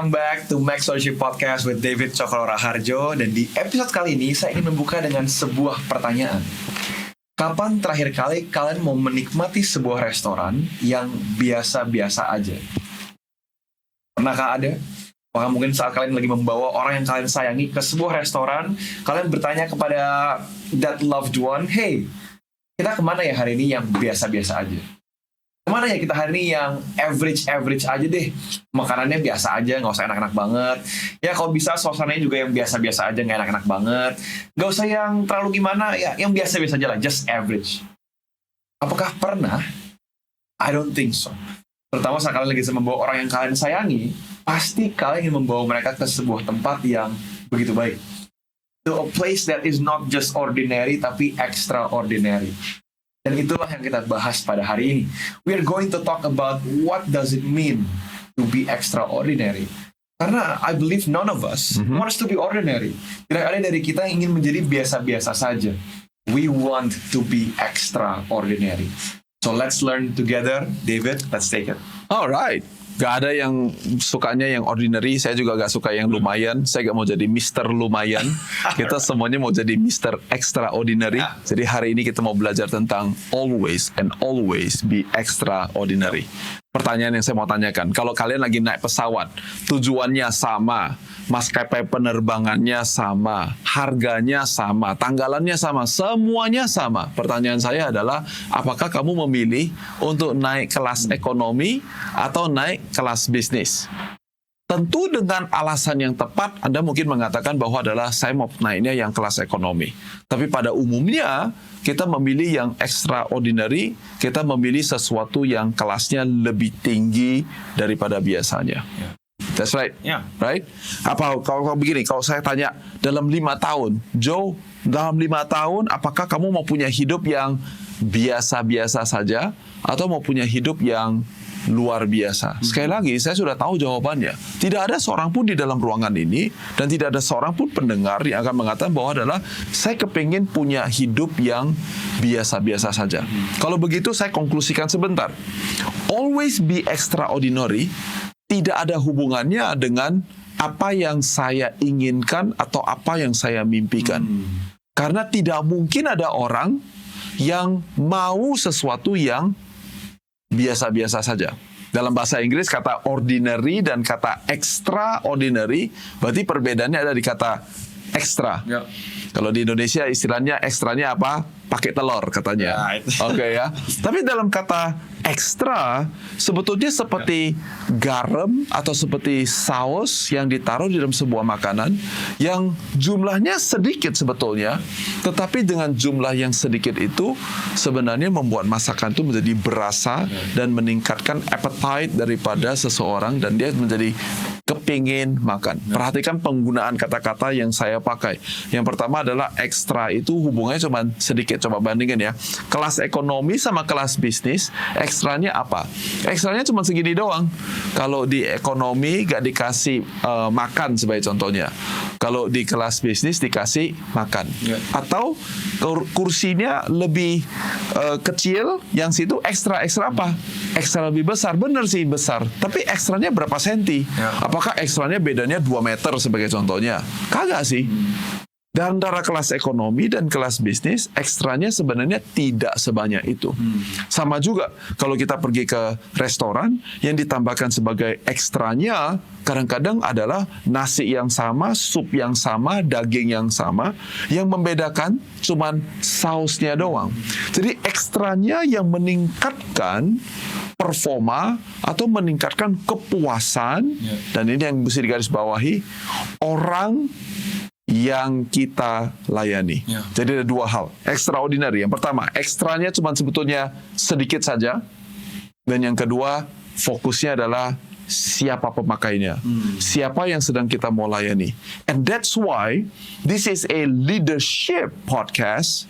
welcome back to Max Leadership Podcast with David Cokro Raharjo. Dan di episode kali ini saya ingin membuka dengan sebuah pertanyaan. Kapan terakhir kali kalian mau menikmati sebuah restoran yang biasa-biasa aja? Pernahkah ada? Apakah mungkin saat kalian lagi membawa orang yang kalian sayangi ke sebuah restoran, kalian bertanya kepada that loved one, hey, kita kemana ya hari ini yang biasa-biasa aja? Kemana ya kita hari ini yang average aja deh? Makanannya biasa aja, nggak usah enak-enak banget. Ya kalau bisa suasananya juga yang biasa-biasa aja, nggak enak-enak banget. Nggak usah yang terlalu gimana, ya yang biasa-biasa aja lah, just average. Apakah pernah? I don't think so. Terutama saat kalian lagi membawa orang yang kalian sayangi, pasti kalian ingin membawa mereka ke sebuah tempat yang begitu baik. To a place that is not just ordinary, tapi extraordinary. Dan itulah yang kita bahas pada hari ini. We are going to talk about what does it mean to be extraordinary. Karena I believe none of us wants to be ordinary. Tidak ada dari kita yang ingin menjadi biasa-biasa saja. We want to be extraordinary. So let's learn together. David, let's take it. Alright. Gak ada yang sukanya yang ordinary. Saya juga gak suka yang lumayan. Saya gak mau jadi Mr. Lumayan. Kita semuanya mau jadi Mr. Extraordinary. Jadi hari ini kita mau belajar tentang always and always be extraordinary. Pertanyaan yang saya mau tanyakan, kalau kalian lagi naik pesawat, tujuannya sama, maskapai penerbangannya sama, harganya sama, tanggalannya sama, semuanya sama. Pertanyaan saya adalah, apakah kamu memilih untuk naik kelas ekonomi atau naik kelas bisnis? Tentu dengan alasan yang tepat, Anda mungkin mengatakan bahwa adalah saya mau naiknya yang kelas ekonomi. Tapi pada umumnya, kita memilih yang extraordinary, kita memilih sesuatu yang kelasnya lebih tinggi daripada biasanya. That's right. Right? Apa kalau begini, kalau saya tanya dalam 5 tahun, Joe, dalam 5 tahun, apakah kamu mau punya hidup yang biasa-biasa saja atau mau punya hidup yang luar biasa? Sekali lagi, saya sudah tahu jawabannya. Tidak ada seorang pun di dalam ruangan ini dan tidak ada seorang pun pendengar yang akan mengatakan bahwa adalah saya kepingin punya hidup yang biasa-biasa saja. Kalau begitu, saya konklusikan sebentar. Always be extraordinary tidak ada hubungannya dengan apa yang saya inginkan atau apa yang saya mimpikan. Karena tidak mungkin ada orang yang mau sesuatu yang biasa-biasa saja. Dalam bahasa Inggris kata ordinary dan kata extraordinary, berarti perbedaannya ada di kata extra. Kalau di Indonesia istilahnya ekstranya apa? Pakai telur katanya. Oke ya. Tapi dalam kata ekstra sebetulnya seperti garam atau seperti saus yang ditaruh di dalam sebuah makanan yang jumlahnya sedikit sebetulnya, tetapi dengan jumlah yang sedikit itu sebenarnya membuat masakan itu menjadi berasa dan meningkatkan appetite daripada seseorang dan dia menjadi kepingin makan. Perhatikan penggunaan kata-kata yang saya pakai. Yang pertama adalah ekstra, itu hubungannya cuma sedikit. Coba bandingin ya. Kelas ekonomi sama kelas bisnis, ekstranya apa? Ekstranya cuma segini doang. Kalau di ekonomi gak dikasih makan sebagai contohnya. Kalau di kelas bisnis dikasih makan. Atau kursinya lebih kecil, yang situ ekstra apa? Ekstra lebih besar. Bener sih besar. Tapi ekstranya berapa senti? Apakah ekstranya bedanya 2 meter sebagai contohnya? Kagak sih. Dan antara kelas ekonomi dan kelas bisnis, ekstranya sebenarnya tidak sebanyak itu. Sama juga kalau kita pergi ke restoran, yang ditambahkan sebagai ekstranya kadang-kadang adalah nasi yang sama, sup yang sama, daging yang sama. Yang membedakan cuman sausnya doang. Jadi ekstranya yang meningkatkan performa atau meningkatkan kepuasan, dan ini yang mesti digarisbawahi, orang yang kita layani. Jadi ada 2 hal. Extraordinary. Yang pertama, ekstranya cuma sebetulnya sedikit saja. Dan yang kedua, fokusnya adalah siapa pemakainya. Siapa yang sedang kita mau layani. And that's why this is a leadership podcast.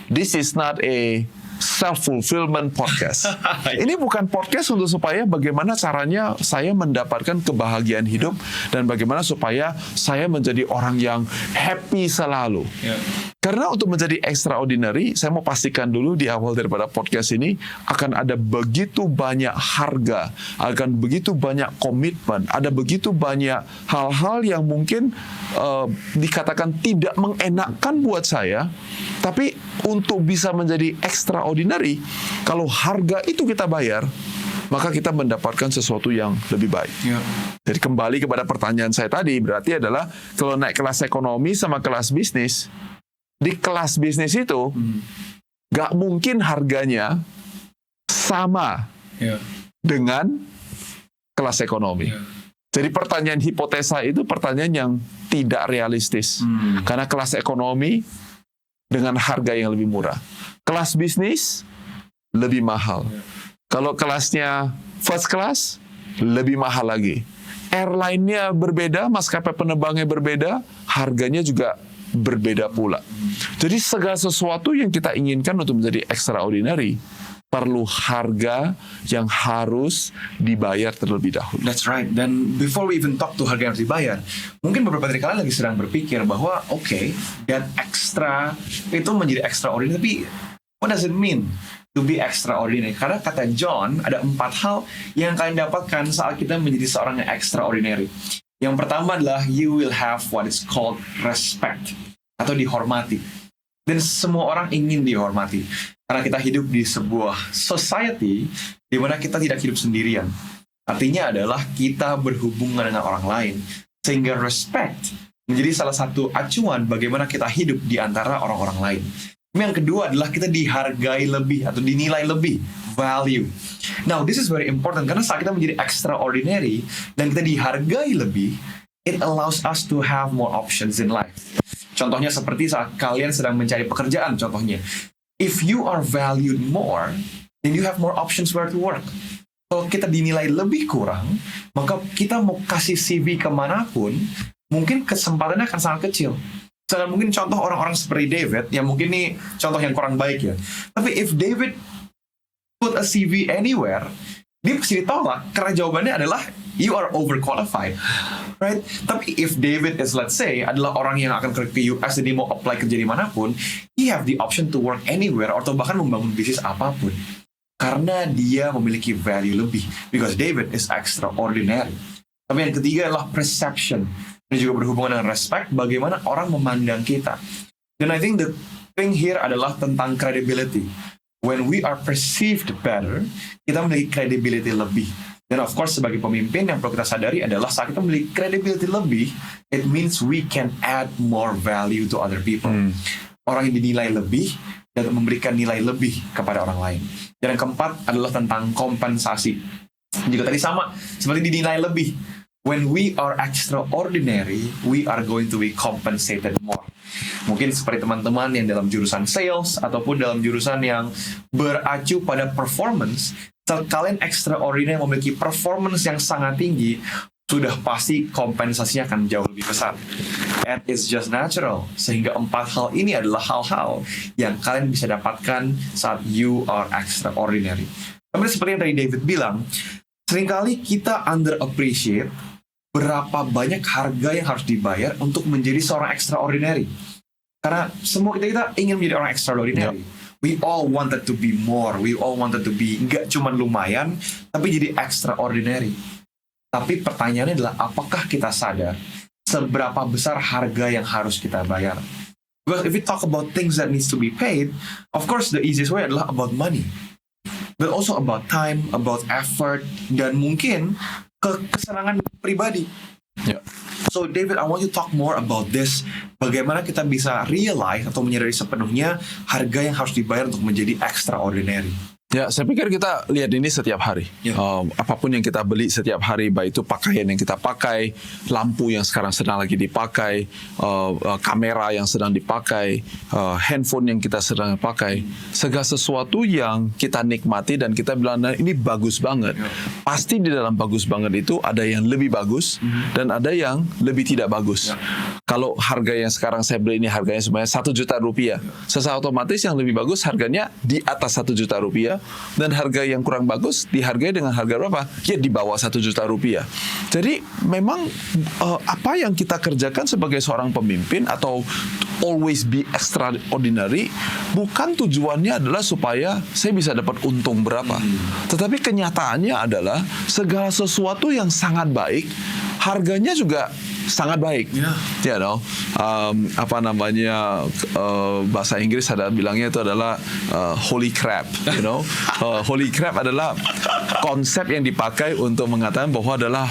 This is not a self-fulfillment podcast. Ini bukan podcast untuk supaya bagaimana caranya saya mendapatkan kebahagiaan hidup dan bagaimana supaya saya menjadi orang yang happy selalu. Karena untuk menjadi extraordinary, saya mau pastikan dulu di awal daripada podcast ini, akan ada begitu banyak harga, akan begitu banyak komitmen, ada begitu banyak hal-hal yang mungkin dikatakan tidak mengenakkan buat saya, tapi untuk bisa menjadi extraordinary, kalau harga itu kita bayar, maka kita mendapatkan sesuatu yang lebih baik. Jadi kembali kepada pertanyaan saya tadi, berarti adalah kalau naik kelas ekonomi sama kelas bisnis, di kelas bisnis itu gak mungkin harganya sama dengan kelas ekonomi. Jadi pertanyaan hipotesa itu pertanyaan yang tidak realistis. Karena kelas ekonomi dengan harga yang lebih murah. Kelas bisnis lebih mahal. Kalau kelasnya first class, lebih mahal lagi. Airline-nya berbeda, maskapai penerbangnya berbeda, harganya juga berbeda pula. Jadi segala sesuatu yang kita inginkan untuk menjadi extraordinary perlu harga yang harus dibayar terlebih dahulu. That's right. Dan before we even talk to harga yang harus dibayar, mungkin beberapa dari kalian lagi sedang berpikir bahwa that extra itu menjadi extraordinary, tapi what does it mean to be extraordinary? Karena kata John, ada 4 hal yang kalian dapatkan saat kita menjadi seorang yang extraordinary. Yang pertama adalah you will have what is called respect, atau dihormati. Dan semua orang ingin dihormati. Karena kita hidup di sebuah society di mana kita tidak hidup sendirian. Artinya adalah kita berhubungan dengan orang lain. Sehingga respect menjadi salah satu acuan bagaimana kita hidup di antara orang-orang lain. Yang kedua adalah kita dihargai lebih atau dinilai lebih, value. Now, this is very important karena saat kita menjadi extraordinary dan kita dihargai lebih, it allows us to have more options in life. Contohnya seperti saat kalian sedang mencari pekerjaan, contohnya. If you are valued more, then you have more options where to work. Kalau kita dinilai lebih kurang, maka kita mau kasih CV kemanapun, mungkin kesempatannya akan sangat kecil. Misalnya mungkin contoh orang-orang seperti David, yang mungkin ini contoh yang kurang baik ya. Tapi if David put a CV anywhere, dia pasti ditolak karena jawabannya adalah you are overqualified, right? Tapi if David is, let's say, adalah orang yang akan ke US dan dia mau apply kerja dimanapun, he have the option to work anywhere atau bahkan membangun bisnis apapun karena dia memiliki value lebih, because David is extraordinary. Tapi yang ketiga adalah perception. Ini juga berhubungan dengan respect, bagaimana orang memandang kita. Dan I think the thing here adalah tentang credibility. When we are perceived better, kita memiliki credibility lebih. Dan of course sebagai pemimpin yang perlu kita sadari adalah saat kita memiliki credibility lebih, it means we can add more value to other people. Orang yang dinilai lebih dan memberikan nilai lebih kepada orang lain. Dan yang keempat adalah tentang kompensasi. Juga tadi sama, seperti dinilai lebih. When we are extraordinary, we are going to be compensated more. Mungkin seperti teman-teman yang dalam jurusan sales ataupun dalam jurusan yang beracu pada performance, saat kalian extraordinary memiliki performance yang sangat tinggi, sudah pasti kompensasinya akan jauh lebih besar. And it's just natural. Sehingga 4 hal ini adalah hal-hal yang kalian bisa dapatkan saat you are extraordinary. Tapi seperti yang tadi David bilang, seringkali kita underappreciate berapa banyak harga yang harus dibayar untuk menjadi seorang extraordinary. Karena semua kita ingin menjadi orang extraordinary. We all wanted to be more. We all wanted to be nggak cuma lumayan, tapi jadi extraordinary. Tapi pertanyaannya adalah, apakah kita sadar seberapa besar harga yang harus kita bayar? Because if we talk about things that needs to be paid, of course the easiest way adalah about money. But also about time, about effort, dan mungkin kesenangan pribadi. So David, I want you to talk more about this. Bagaimana kita bisa realize atau menyadari sepenuhnya harga yang harus dibayar untuk menjadi extraordinary. Ya, saya pikir kita lihat ini setiap hari. Apapun yang kita beli setiap hari, baik itu pakaian yang kita pakai, lampu yang sekarang sedang lagi dipakai, kamera yang sedang dipakai, handphone yang kita sedang pakai, segala sesuatu yang kita nikmati dan kita bilang, nah, ini bagus banget. Pasti di dalam bagus banget itu ada yang lebih bagus dan ada yang lebih tidak bagus. Kalau harga yang sekarang saya beli ini harganya sebenarnya 1 juta rupiah, secara otomatis yang lebih bagus harganya di atas 1 juta rupiah. dan harga yang kurang bagus dihargai dengan harga berapa? Ya di bawah 1 juta rupiah. Jadi memang apa yang kita kerjakan sebagai seorang pemimpin atau always be extraordinary, bukan tujuannya adalah supaya saya bisa dapat untung berapa. Tetapi kenyataannya adalah segala sesuatu yang sangat baik, harganya juga sangat baik. You know, bahasa Inggris ada bilangnya itu adalah holy crap. You know, holy crap adalah konsep yang dipakai untuk mengatakan bahwa adalah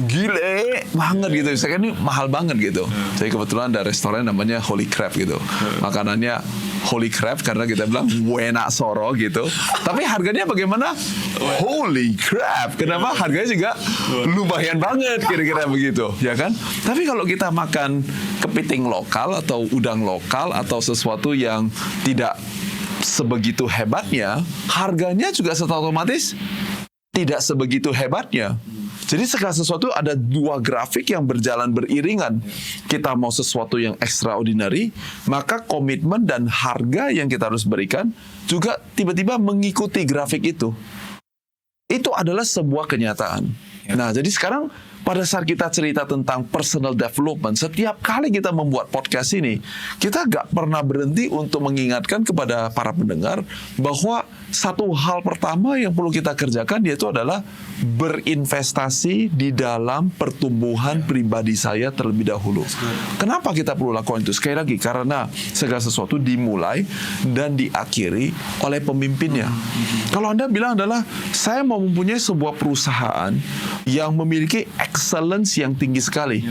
gile banget gitu. Saya kan ini mahal banget gitu. Jadi kebetulan ada restoran namanya Holy Crab gitu. Makanannya Holy Crab karena kita bilang enak soro gitu. Tapi harganya bagaimana? Holy crap. Kenapa? Harganya juga lumayan banget kira-kira begitu, ya kan? Tapi kalau kita makan kepiting lokal atau udang lokal atau sesuatu yang tidak sebegitu hebatnya, harganya juga secara otomatis tidak sebegitu hebatnya. Jadi segala sesuatu ada dua grafik yang berjalan beriringan. Kita mau sesuatu yang extraordinary, maka komitmen dan harga yang kita harus berikan juga tiba-tiba mengikuti grafik itu. Itu adalah sebuah kenyataan. Nah, jadi sekarang pada saat kita cerita tentang personal development, setiap kali kita membuat podcast ini, kita gak pernah berhenti untuk mengingatkan kepada para pendengar bahwa satu hal pertama yang perlu kita kerjakan yaitu adalah berinvestasi di dalam pertumbuhan pribadi saya terlebih dahulu. Kenapa kita perlu lakukan itu? Sekali lagi, karena segala sesuatu dimulai dan diakhiri oleh pemimpinnya. Kalau Anda bilang adalah, saya mau mempunyai sebuah perusahaan yang memiliki excellence yang tinggi sekali.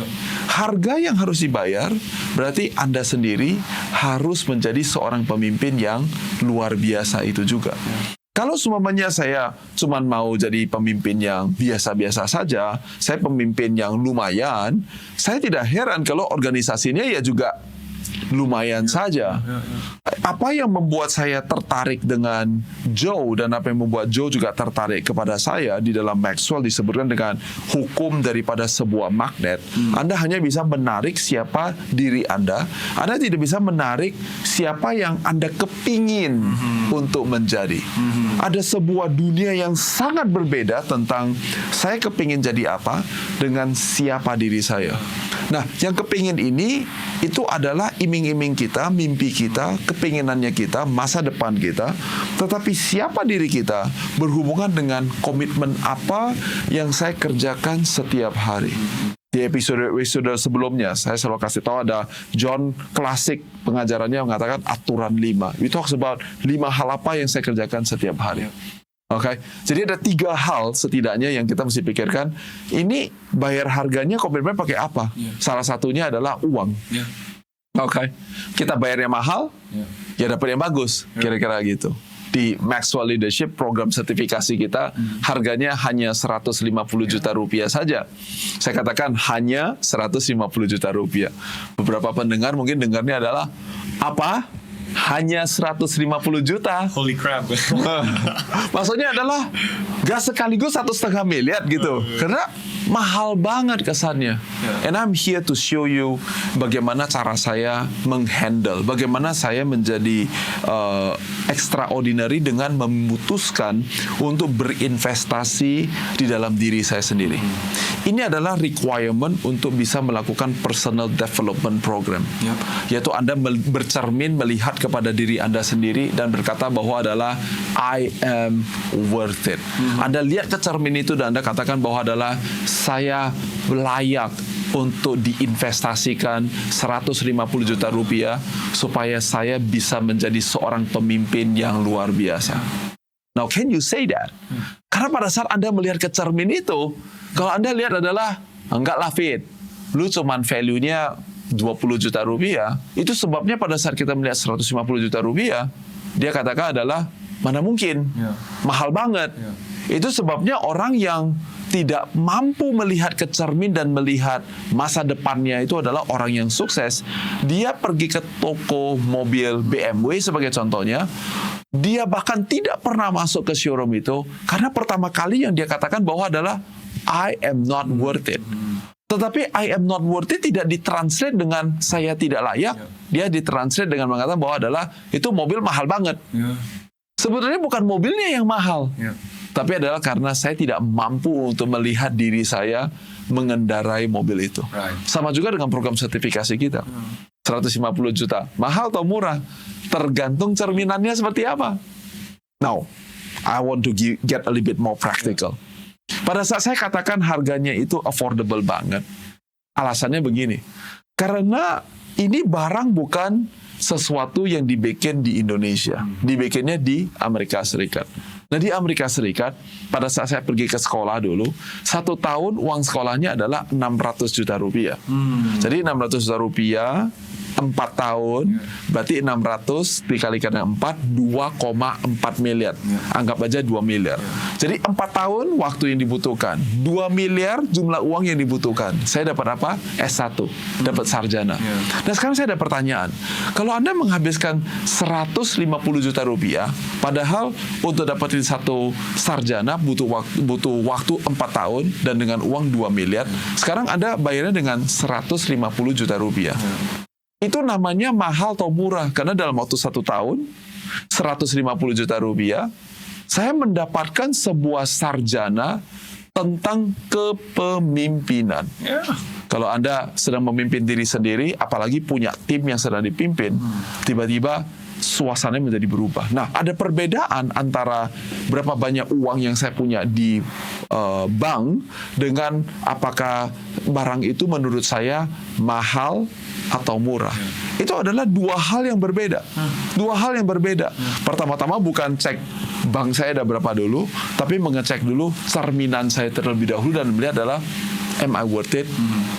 Harga yang harus dibayar, berarti Anda sendiri harus menjadi seorang pemimpin yang luar biasa itu juga. Kalau semuanya saya cuma mau jadi pemimpin yang biasa-biasa saja, saya pemimpin yang lumayan, saya tidak heran kalau organisasinya ya juga lumayan saja. Apa yang membuat saya tertarik dengan Joe dan apa yang membuat Joe juga tertarik kepada saya di dalam Maxwell disebutkan dengan hukum daripada sebuah magnet. Anda hanya bisa menarik siapa diri Anda. Anda tidak bisa menarik siapa yang Anda kepingin untuk menjadi. Ada sebuah dunia yang sangat berbeda tentang saya kepingin jadi apa dengan siapa diri saya. Nah, yang kepingin ini itu adalah iming-iming kita, mimpi kita, kepinginannya kita, masa depan kita. Tetapi siapa diri kita berhubungan dengan komitmen apa yang saya kerjakan setiap hari. Di episode sebelumnya, saya selalu kasih tahu ada John Classic pengajarannya mengatakan aturan 5. We talks about 5 hal apa yang saya kerjakan setiap hari. Oke, jadi ada 3 hal setidaknya yang kita mesti pikirkan. Ini bayar harganya komitmen pakai apa? Salah satunya adalah uang. Oke, kita bayarnya mahal, ya dapat yang bagus, kira-kira gitu. Di Maxwell Leadership program sertifikasi kita harganya hanya 150 juta rupiah saja. Saya katakan hanya 150 juta rupiah. Beberapa pendengar mungkin dengarnya adalah apa? Hanya 150 juta. Holy crap. Maksudnya adalah gak sekaligus 1,5 miliar gitu. Karena mahal banget kesannya. And I'm here to show you bagaimana cara saya menghandle, bagaimana saya menjadi extraordinary dengan memutuskan untuk berinvestasi di dalam diri saya sendiri. Ini adalah requirement untuk bisa melakukan personal development program. Yaitu Anda bercermin melihat kepada diri Anda sendiri dan berkata bahwa adalah I am worth it. Anda lihat ke cermin itu dan Anda katakan bahwa adalah saya layak untuk diinvestasikan 150 juta rupiah supaya saya bisa menjadi seorang pemimpin yang luar biasa. Now, can you say that? Karena pada saat Anda melihat ke cermin itu, kalau Anda lihat adalah, enggaklah Fit, lu cuman value-nya 20 juta rupiah, itu sebabnya pada saat kita melihat 150 juta rupiah, dia katakan adalah, mana mungkin, mahal banget. Itu sebabnya orang yang tidak mampu melihat ke cermin dan melihat masa depannya itu adalah orang yang sukses. Dia pergi ke toko mobil BMW sebagai contohnya, dia bahkan tidak pernah masuk ke showroom itu karena pertama kali yang dia katakan bahwa adalah I am not worth it. Tetapi I am not worth it tidak ditranslate dengan saya tidak layak. Dia ditranslate dengan mengatakan bahwa adalah itu mobil mahal banget. Sebenarnya bukan mobilnya yang mahal, Ya. tapi adalah karena saya tidak mampu untuk melihat diri saya mengendarai mobil itu. Right. Sama juga dengan program sertifikasi kita. 150 juta, mahal atau murah? Tergantung cerminannya seperti apa. Now, I want to get a little bit more practical. Pada saat saya katakan harganya itu affordable banget, alasannya begini. Karena ini barang bukan sesuatu yang dibikin di Indonesia. Dibikinnya di Amerika Serikat. Nah, di Amerika Serikat, pada saat saya pergi ke sekolah dulu, 1 tahun uang sekolahnya adalah 600 juta rupiah. Jadi 600 juta rupiah, 4 tahun, berarti 600 dikalikan dengan 4, 2,4 miliar. Anggap aja 2 miliar. Jadi 4 tahun waktu yang dibutuhkan, 2 miliar jumlah uang yang dibutuhkan. Saya dapat apa? S1, dapat sarjana. Nah, sekarang saya ada pertanyaan. Kalau Anda menghabiskan 150 juta rupiah, padahal untuk dapetin satu sarjana butuh waktu 4 tahun dan dengan uang 2 miliar, sekarang Anda bayarnya dengan 150 juta rupiah. Itu namanya mahal atau murah, karena dalam waktu 1 tahun 150 juta rupiah saya mendapatkan sebuah sarjana tentang kepemimpinan. Kalau Anda sedang memimpin diri sendiri, apalagi punya tim yang sedang dipimpin, tiba-tiba suasananya menjadi berubah. Nah, ada perbedaan antara berapa banyak uang yang saya punya di bank dengan apakah barang itu menurut saya mahal atau murah. Itu adalah dua hal yang berbeda. Dua hal yang berbeda. Pertama-tama bukan cek bank saya ada berapa dulu, tapi mengecek dulu cerminan saya terlebih dahulu dan melihat adalah am I worth it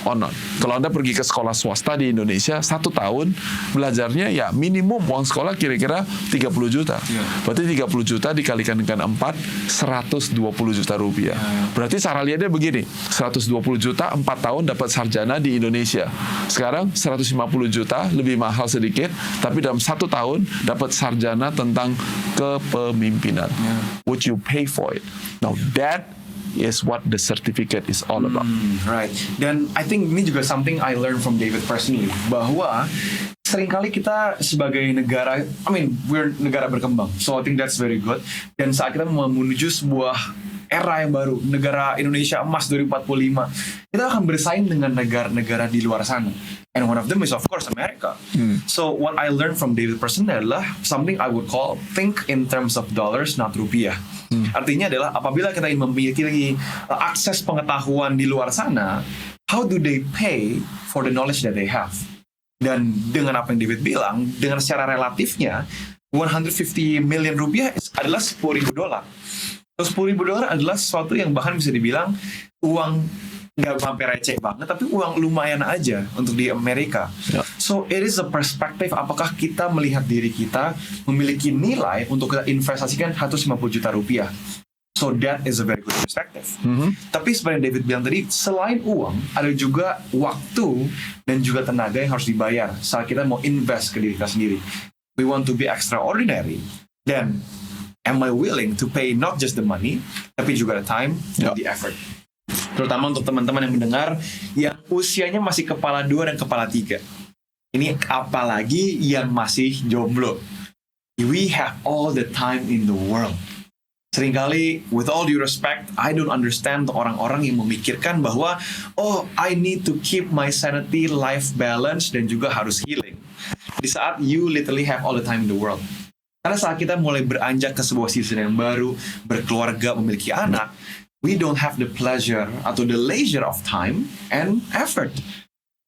or not. Kalau Anda pergi ke sekolah swasta di Indonesia 1 tahun belajarnya ya minimum uang sekolah kira-kira 30 juta. Berarti 30 juta dikalikan dengan 4, 120 juta rupiah. Berarti cara lihatnya begini, 120 juta 4 tahun dapat sarjana di Indonesia. Sekarang 150 juta lebih mahal sedikit, tapi dalam 1 tahun dapat sarjana tentang kepemimpinan. Would you pay for it? Now that is what the certificate is all about. Right. Dan I think ini juga something I learned from David personally, bahwa seringkali kita sebagai negara, we're negara berkembang, so I think that's very good. Dan saat kita menuju sebuah era yang baru, negara Indonesia emas 2045, kita akan bersaing dengan negara-negara di luar sana. And one of them is of course America. So what I learned from David personally adalah something I would call think in terms of dollars, not rupiah. Artinya adalah apabila kita ingin memiliki akses pengetahuan di luar sana, how do they pay for the knowledge that they have? Dan dengan apa yang David bilang, dengan secara relatifnya 150 million rupiah adalah $10,000. $10,000 adalah sesuatu yang bahkan bisa dibilang uang nggak sampai receh banget, tapi uang lumayan aja untuk di Amerika. So it is a perspective, apakah kita melihat diri kita memiliki nilai untuk kita investasikan 150 juta rupiah. So that is a very good perspective. Tapi seperti yang David bilang tadi, selain uang, ada juga waktu dan juga tenaga yang harus dibayar saat kita mau invest ke diri kita sendiri. We want to be extraordinary. Then, am I willing to pay not just the money, tapi juga the time and the effort. Terutama untuk teman-teman yang mendengar yang usianya masih kepala 2 dan kepala 3. Ini apalagi yang masih jomblo. We have all the time in the world. Seringkali, with all due respect, I don't understand orang-orang yang memikirkan bahwa I need to keep my sanity, life balance, dan juga harus healing. Di saat you literally have all the time in the world. Karena saat kita mulai beranjak ke sebuah season yang baru, berkeluarga, memiliki anak, we don't have the pleasure atau the leisure of time and effort.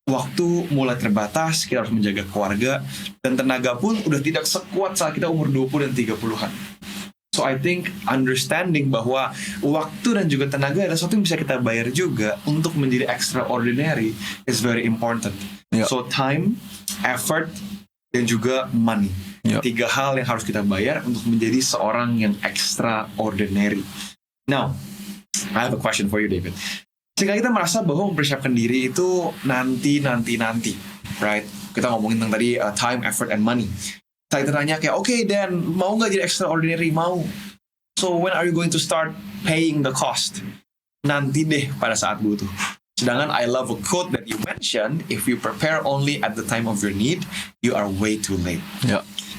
Waktu mulai terbatas, kita harus menjaga keluarga, dan tenaga pun udah tidak sekuat saat kita umur 20 dan 30-an. So I think understanding bahwa waktu dan juga tenaga adalah sesuatu yang bisa kita bayar juga untuk menjadi extraordinary is very important. So time, effort, dan juga money. 3 hal yang harus kita bayar untuk menjadi seorang yang extraordinary. Now, I have a question for you, David. Jika kita merasa bahwa mempersiapkan diri itu nanti, right? Kita ngomongin tentang tadi time, effort, and money. Saya tanya kayak, okay, Dan, mau nggak jadi extraordinary? Mau. So when are you going to start paying the cost? Nanti deh pada saat butuh. Sedangkan I love a quote that you mentioned, if you prepare only at the time of your need, you are way too late.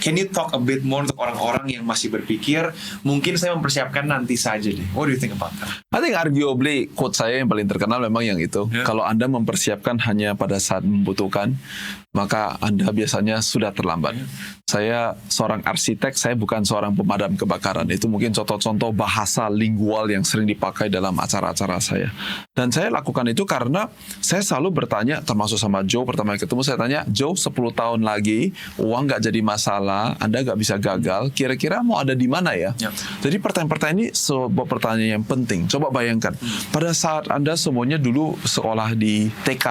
Can you talk a bit more untuk orang-orang yang masih berpikir mungkin saya mempersiapkan nanti saja deh. What do you think about that? I think arguably quote saya yang paling terkenal memang yang itu. Yeah. Kalau Anda mempersiapkan hanya pada saat membutuhkan, maka Anda biasanya sudah terlambat. Saya seorang arsitek, saya bukan seorang pemadam kebakaran. Itu mungkin contoh-contoh bahasa lingual yang sering dipakai dalam acara-acara saya. Dan saya lakukan itu karena saya selalu bertanya, termasuk sama Joe, pertama ketemu saya tanya, Joe 10 tahun lagi, uang nggak jadi masalah, Anda nggak bisa gagal, kira-kira mau ada di mana ya? Yeah. Jadi pertanyaan-pertanyaan ini sebuah pertanyaan yang penting. Coba bayangkan, pada saat Anda semuanya dulu sekolah di TK,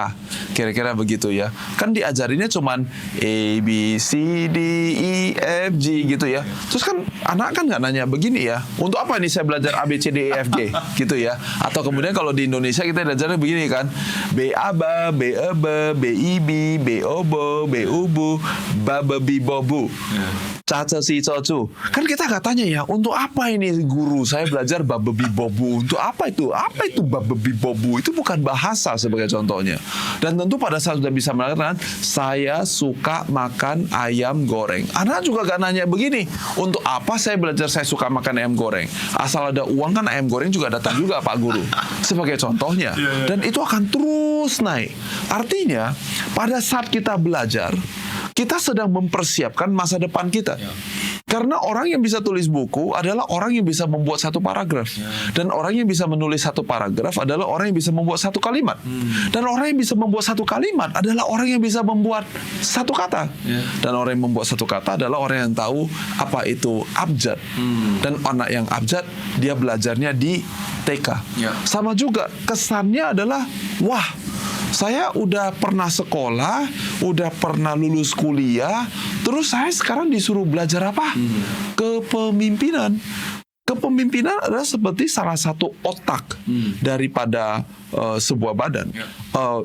kira-kira begitu ya. Kan diajarinnya cuman A, B, C, D, E, F, G gitu ya. Terus kan anak kan nggak nanya begini ya, untuk apa ini saya belajar A, B, C, D, E, F, G gitu ya. Atau kemudian kalau di Indonesia kita belajarnya begini kan, B, A, B, B, E, B, B, I, B, B, O, B, B, U, B, Ba, B, B, Bo, Bu. Caca si cocu. Kan kita nggak tanya ya, untuk apa ini guru saya belajar babebi bobu? Untuk apa itu? Apa itu babebi bobu? Itu bukan bahasa sebagai contohnya. Dan tentu pada saat sudah bisa mengatakan, saya suka makan ayam goreng. Anak juga gak nanya begini, untuk apa saya belajar saya suka makan ayam goreng? Asal ada uang kan ayam goreng juga datang juga Pak Guru. Sebagai contohnya. Dan itu akan terus naik. Artinya, pada saat kita belajar, kita sedang mempersiapkan masa depan kita. Karena orang yang bisa tulis buku adalah orang yang bisa membuat satu paragraf. Dan orang yang bisa menulis satu paragraf adalah orang yang bisa membuat satu kalimat. Dan orang yang bisa membuat satu kalimat adalah orang yang bisa membuat satu kata. Dan orang yang membuat satu kata adalah orang yang tahu apa itu abjad. Dan anak yang abjad, dia belajarnya di TK. Sama juga, kesannya adalah, wah, saya udah pernah sekolah, udah pernah lulus kuliah, terus saya sekarang disuruh belajar apa? Kepemimpinan. Kepemimpinan adalah seperti salah satu otak daripada sebuah badan.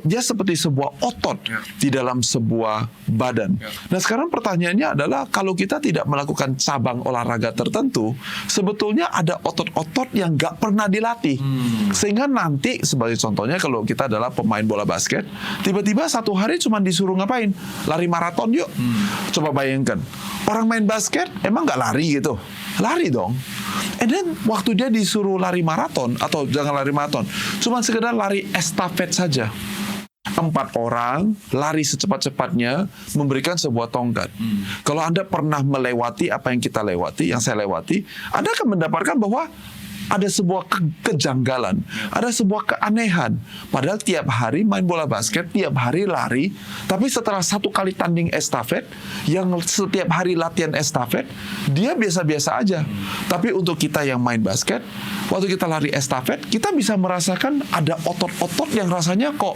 Dia seperti sebuah otot di dalam sebuah badan. Nah sekarang pertanyaannya adalah, kalau kita tidak melakukan cabang olahraga tertentu, sebetulnya ada otot-otot yang gak pernah dilatih. Sehingga nanti, sebagai contohnya, kalau kita adalah pemain bola basket, tiba-tiba satu hari cuma disuruh ngapain? Lari maraton yuk. Coba bayangkan, orang main basket emang gak lari gitu? Lari dong. And then waktu dia disuruh lari maraton, atau jangan lari maraton, cuma sekedar lari estafet saja. 4 orang lari secepat-cepatnya memberikan sebuah tongkat. Kalau Anda pernah melewati apa yang kita lewati, yang saya lewati, Anda akan mendapatkan bahwa ada sebuah kejanggalan, ada sebuah keanehan. Padahal tiap hari main bola basket, tiap hari lari, tapi setelah 1 kali tanding estafet, yang setiap hari latihan estafet, dia biasa-biasa aja. Tapi untuk kita yang main basket, waktu kita lari estafet, kita bisa merasakan ada otot-otot yang rasanya kok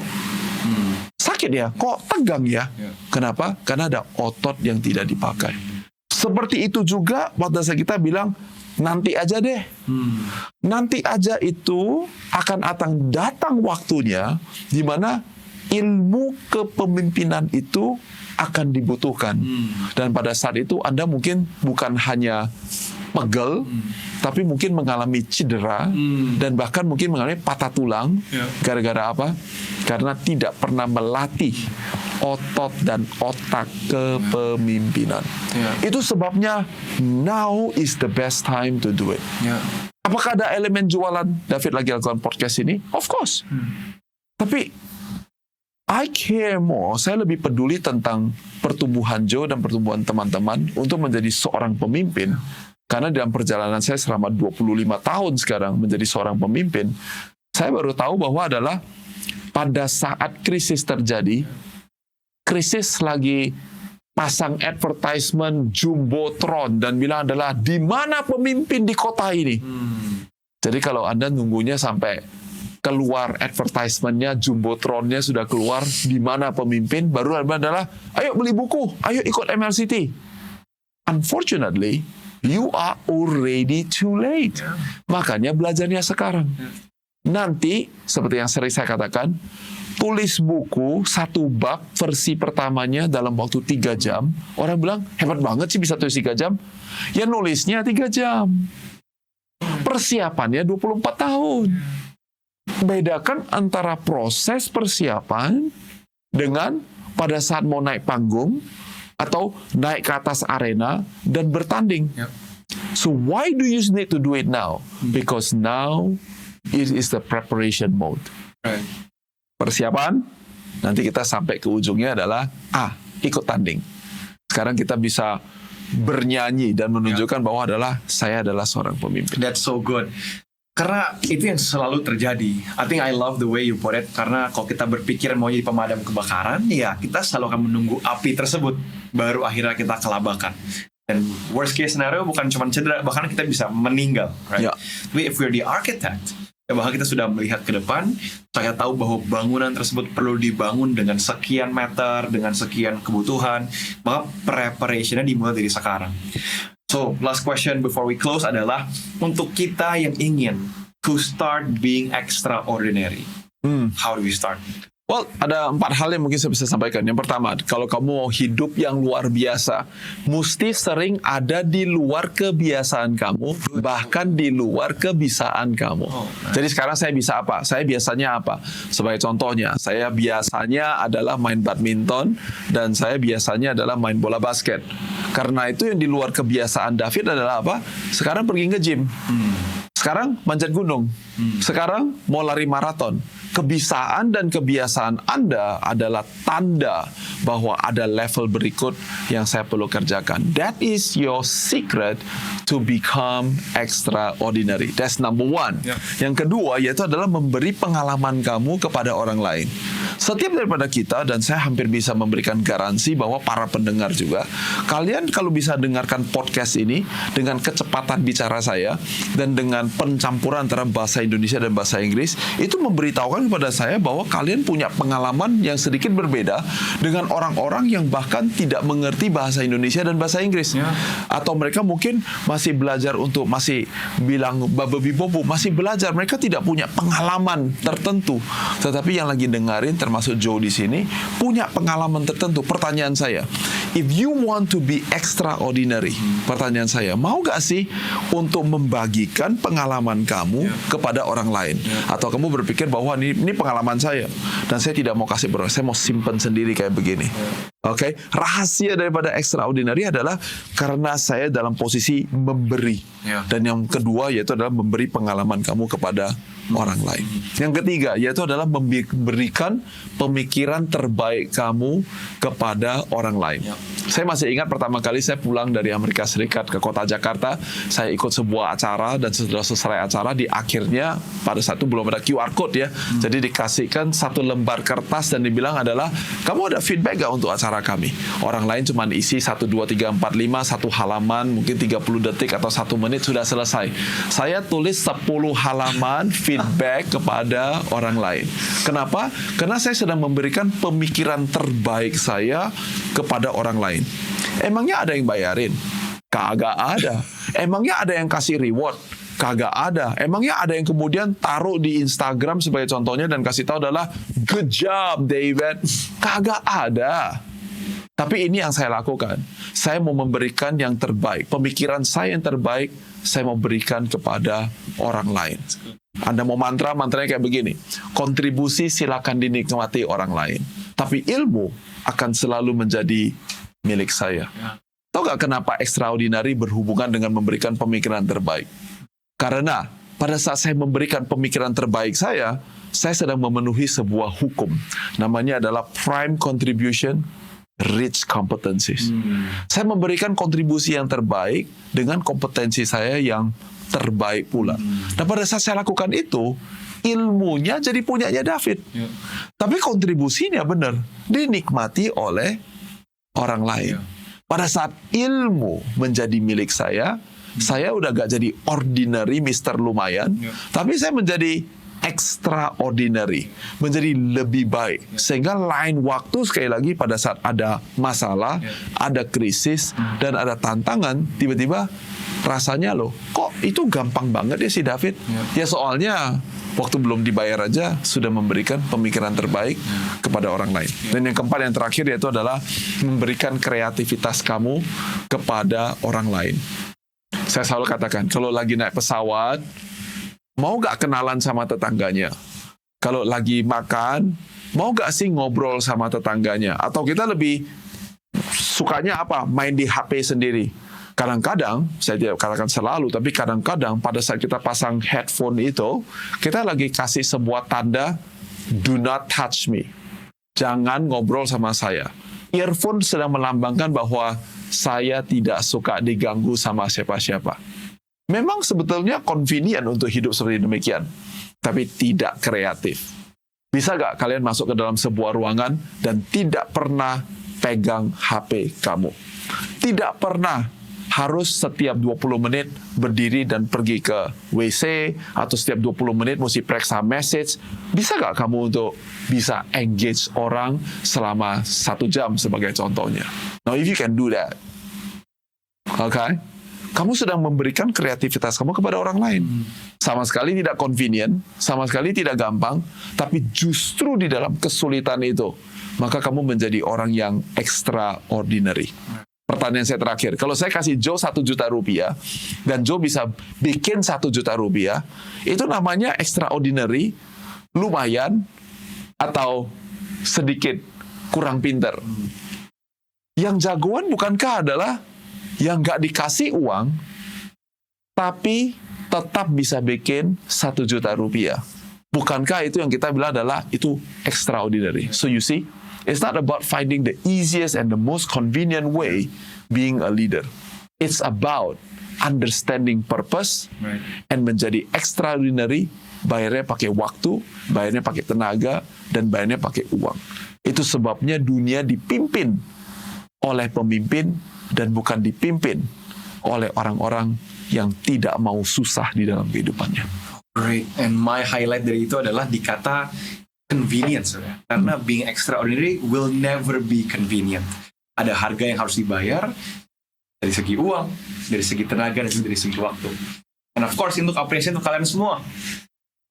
sakit ya, kok tegang ya. Kenapa? Karena ada otot yang tidak dipakai. Seperti itu juga pada saat kita bilang, nanti aja deh. Nanti aja itu akan datang waktunya di mana ilmu kepemimpinan itu akan dibutuhkan. Dan pada saat itu Anda mungkin bukan hanya pegel, tapi mungkin mengalami cedera, dan bahkan mungkin mengalami patah tulang. Gara-gara apa? Karena tidak pernah melatih otot dan otak kepemimpinan. Itu sebabnya now is the best time to do it. Apakah ada elemen jualan David lagi lakukan podcast ini? Of course. Tapi I care more, saya lebih peduli tentang pertumbuhan Joe dan pertumbuhan teman-teman untuk menjadi seorang pemimpin. Karena dalam perjalanan saya selama 25 tahun sekarang menjadi seorang pemimpin, saya baru tahu bahwa adalah pada saat krisis terjadi, krisis lagi pasang advertisement Jumbotron dan bilang adalah, di mana pemimpin di kota ini? Jadi kalau Anda nunggunya sampai keluar advertisementnya, Jumbotronnya sudah keluar, di mana pemimpin, baru adalah, ayo beli buku, ayo ikut MLCT. Unfortunately, you are already too late. Makanya belajarnya sekarang. Nanti, seperti yang sering saya katakan, tulis buku 1 bab versi pertamanya dalam waktu 3 jam. Orang bilang, hebat banget sih bisa tulis 3 jam. Ya nulisnya 3 jam. Persiapannya 24 tahun. Bedakan antara proses persiapan dengan pada saat mau naik panggung, atau naik ke atas arena dan bertanding. Yep. So why do you need to do it now? Because now it is the preparation mode. Right. Persiapan, nanti kita sampai ke ujungnya adalah ikut tanding. Sekarang kita bisa bernyanyi dan menunjukkan bahwa saya adalah seorang pemimpin. That's so good. Karena itu yang selalu terjadi. I think I love the way you put it. Karena kalau kita berpikir mau jadi pemadam kebakaran, ya kita selalu akan menunggu api tersebut, baru akhirnya kita kelabakan. Dan worst case scenario bukan cuma cedera, bahkan kita bisa meninggal, right? Ya. Tapi if we're the architect, ya bahkan kita sudah melihat ke depan, saya tahu bahwa bangunan tersebut perlu dibangun dengan sekian meter, dengan sekian kebutuhan, maka preparationnya dimulai dari sekarang. So, last question before we close adalah untuk kita yang ingin to start being extraordinary. How do we start? Well, ada 4 hal yang mungkin saya bisa sampaikan. Yang pertama, kalau kamu mau hidup yang luar biasa, mesti sering ada di luar kebiasaan kamu, bahkan di luar kebisaan kamu. Jadi sekarang saya bisa apa? Saya biasanya apa? Sebagai contohnya, saya biasanya adalah main badminton, dan saya biasanya adalah main bola basket. Karena itu yang di luar kebiasaan David adalah apa? Sekarang pergi ke gym. Sekarang manjat gunung. Sekarang mau lari maraton. Kebiasaan dan kebiasaan Anda adalah tanda bahwa ada level berikut yang saya perlu kerjakan. That is your secret to become extraordinary. That's number one. Yeah. Yang kedua yaitu adalah memberi pengalaman kamu kepada orang lain. Setiap daripada kita, dan saya hampir bisa memberikan garansi bahwa para pendengar juga, kalian kalau bisa dengarkan podcast ini dengan kecepatan bicara saya dan dengan pencampuran antara bahasa Indonesia dan bahasa Inggris, itu memberitahukan kepada saya bahwa kalian punya pengalaman yang sedikit berbeda dengan orang-orang yang bahkan tidak mengerti bahasa Indonesia dan bahasa Inggris. Atau mereka mungkin masih belajar untuk masih bilang babi bobo, masih belajar, mereka tidak punya pengalaman tertentu. Tetapi yang lagi dengerin termasuk Joe di sini punya pengalaman tertentu. Pertanyaan saya, if you want to be extraordinary, pertanyaan saya, mau gak sih untuk membagikan pengalaman kamu kepada orang lain? Atau kamu berpikir bahwa ini pengalaman saya dan saya tidak mau kasih berapa, saya mau simpan sendiri kayak begini. Oke, rahasia daripada extraordinary adalah karena saya dalam posisi memberi. Dan yang kedua yaitu adalah memberi pengalaman kamu kepada orang lain. Yang ketiga yaitu adalah memberikan pemikiran terbaik kamu kepada orang lain. Saya masih ingat pertama kali saya pulang dari Amerika Serikat ke kota Jakarta, saya ikut sebuah acara dan setelah selesai acara di akhirnya pada saat itu belum ada QR code ya. Jadi dikasihkan satu lembar kertas dan dibilang adalah, kamu ada feedback gak untuk acara kami? Orang lain cuma isi 1, 2, 3, 4, 5 satu halaman, mungkin 30 detik atau 1 menit sudah selesai. Saya tulis 10 halaman feedback kepada orang lain. Kenapa? Karena saya sedang memberikan pemikiran terbaik saya kepada orang lain. Emangnya ada yang bayarin? Kagak ada. Emangnya ada yang kasih reward? Kagak ada. Emangnya ada yang kemudian taruh di Instagram sebagai contohnya dan kasih tahu adalah good job David? Kagak ada. Tapi ini yang saya lakukan. Saya mau memberikan yang terbaik. Pemikiran saya yang terbaik, saya mau berikan kepada orang lain. Anda mau mantranya kayak begini. Kontribusi silakan dinikmati orang lain. Tapi ilmu akan selalu menjadi milik saya. Tahu gak kenapa extraordinary berhubungan dengan memberikan pemikiran terbaik? Karena pada saat saya memberikan pemikiran terbaik saya sedang memenuhi sebuah hukum. Namanya adalah prime contribution, rich competencies. Saya memberikan kontribusi yang terbaik dengan kompetensi saya yang terbaik pula. Dan pada saat saya lakukan itu, ilmunya jadi punyanya David. Tapi kontribusinya benar, dinikmati oleh orang lain. Pada saat ilmu menjadi milik saya udah gak jadi ordinary Mr. Lumayan, tapi saya menjadi extraordinary, menjadi lebih baik. Sehingga lain waktu sekali lagi pada saat ada masalah, ada krisis, dan ada tantangan, tiba-tiba rasanya loh, kok itu gampang banget ya si David? Ya soalnya waktu belum dibayar aja sudah memberikan pemikiran terbaik kepada orang lain. Dan yang keempat, yang terakhir yaitu adalah memberikan kreativitas kamu kepada orang lain. Saya selalu katakan, kalau lagi naik pesawat, mau gak kenalan sama tetangganya? Kalau lagi makan, mau gak sih ngobrol sama tetangganya? Atau kita lebih sukanya apa? Main di HP sendiri. Kadang-kadang, saya tidak katakan selalu, tapi kadang-kadang pada saat kita pasang headphone itu, kita lagi kasih sebuah tanda, do not touch me. Jangan ngobrol sama saya. Earphone sedang melambangkan bahwa saya tidak suka diganggu sama siapa-siapa. Memang sebetulnya convenient untuk hidup seperti demikian, tapi tidak kreatif. Bisa nggak kalian masuk ke dalam sebuah ruangan dan tidak pernah pegang HP kamu? Tidak pernah harus setiap 20 menit berdiri dan pergi ke WC, atau setiap 20 menit mesti periksa message. Bisa nggak kamu untuk bisa engage orang selama 1 jam sebagai contohnya? Now, if you can do that, okay, kamu sedang memberikan kreativitas kamu kepada orang lain. Sama sekali tidak convenient, sama sekali tidak gampang, tapi justru di dalam kesulitan itu, maka kamu menjadi orang yang extraordinary. Pertanyaan saya terakhir, kalau saya kasih Joe 1 juta rupiah, dan Joe bisa bikin 1 juta rupiah, itu namanya extraordinary, lumayan, atau sedikit kurang pinter. Yang jagoan bukankah adalah yang nggak dikasih uang, tapi tetap bisa bikin 1 juta rupiah. Bukankah itu yang kita bilang adalah itu extraordinary? So you see, it's not about finding the easiest and the most convenient way being a leader. It's about understanding purpose and menjadi extraordinary, bayarnya pakai waktu, bayarnya pakai tenaga, dan bayarnya pakai uang. Itu sebabnya dunia dipimpin oleh pemimpin dan bukan dipimpin oleh orang-orang yang tidak mau susah di dalam kehidupannya. Great. And my highlight dari itu adalah di kata convenience. Karena being extraordinary will never be convenient. Ada harga yang harus dibayar dari segi uang, dari segi tenaga, dan dari segi waktu. And of course, untuk appreciation untuk kalian semua.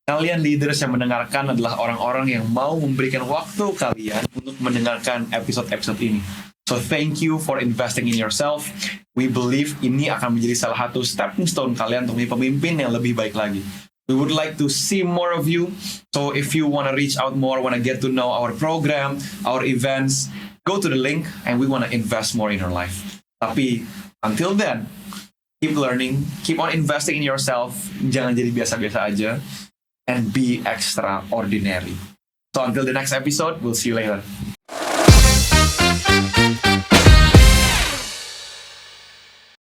Kalian leaders yang mendengarkan adalah orang-orang yang mau memberikan waktu kalian untuk mendengarkan episode-episode ini. So thank you for investing in yourself. We believe ini akan menjadi salah satu stepping stone kalian untuk menjadi pemimpin yang lebih baik lagi. We would like to see more of you. So if you want to reach out more, want to get to know our program, our events, go to the link and we want to invest more in your life. Tapi until then, keep learning, keep on investing in yourself. Jangan jadi biasa-biasa aja. And be extraordinary. So until the next episode, we'll see you later.